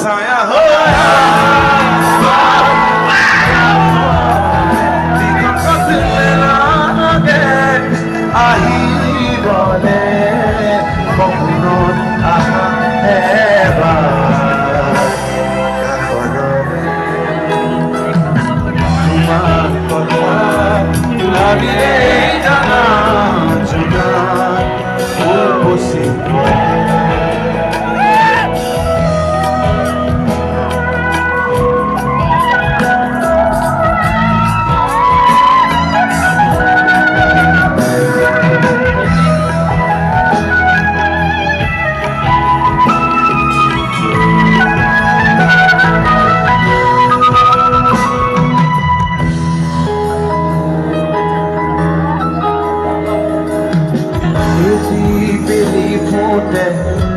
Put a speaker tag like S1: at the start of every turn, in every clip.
S1: साया होया दिखत लागे आही बोले मौन आहा एबार তোমার কথা ভাবিলে জানা জানা বসে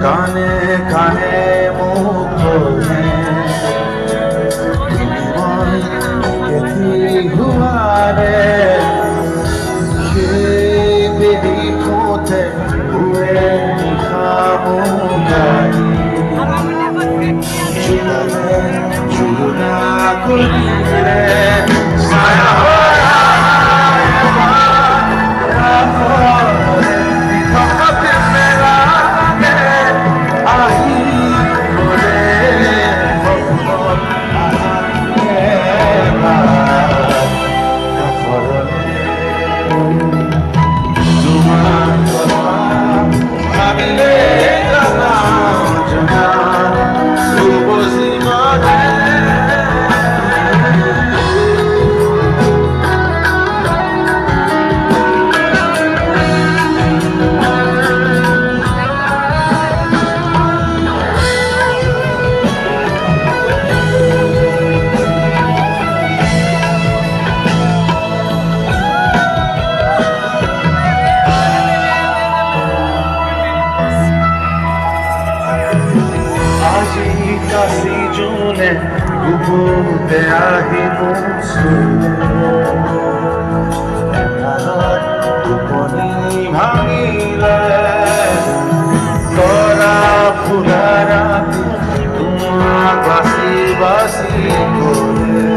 S1: काने काने मुख हुआ रे बेरी पोते हुए खामोगाई चुना कुली रे साया Kasi june gubute ahi musule enalar uponi bhangile tora phularati tuma basi basi kore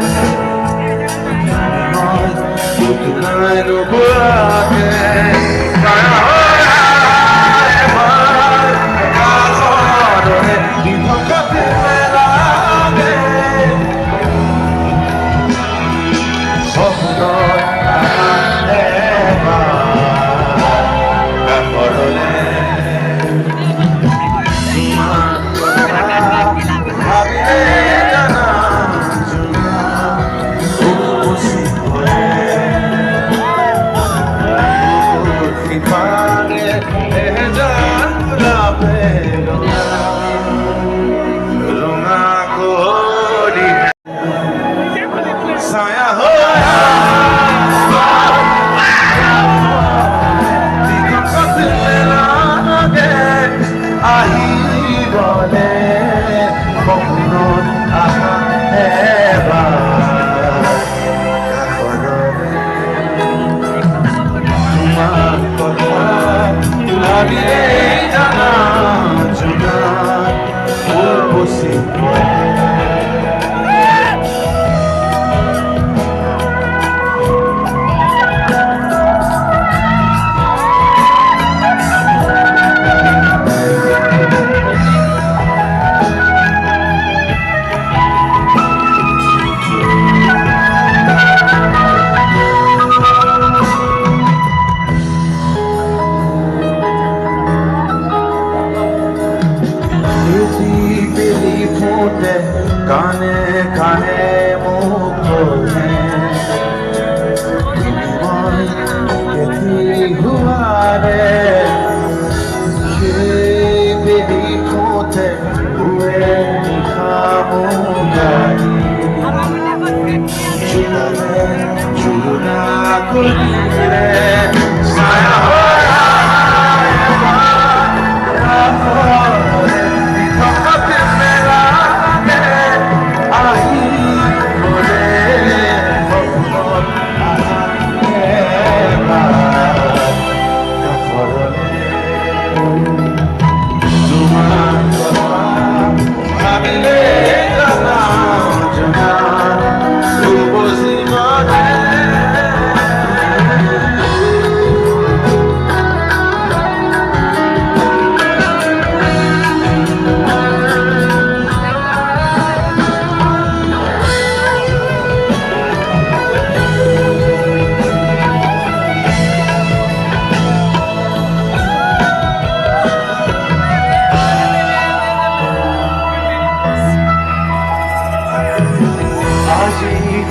S1: moy utnai rubuake kaya hoya ebar kazore dithokate साया होया दिखत लागे आही बोले मौन आहा एबार তোমার কথা ভাবিলে জানা জানা বসে काने काने मुख हुआ रे बेरी पोते हुए खामोगाई चुना कुली रे साया होया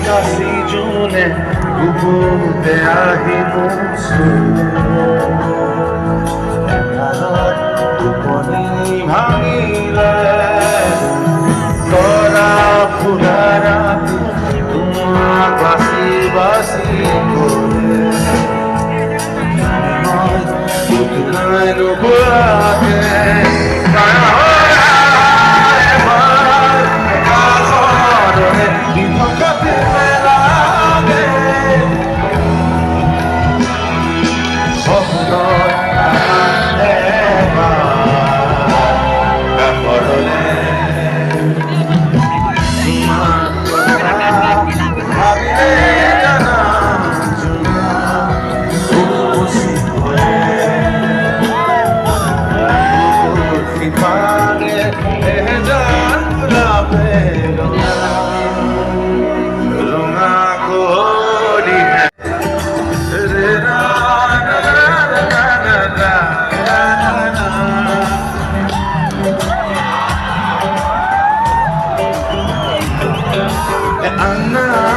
S1: কাশি জুনে বুকুতে আহি মুছুলে টোপনি ভাঙিলে তৰা ফুৰা ৰাতি তোমাক বাচি বাচি গ'লে মই নুবুৰাকে Anna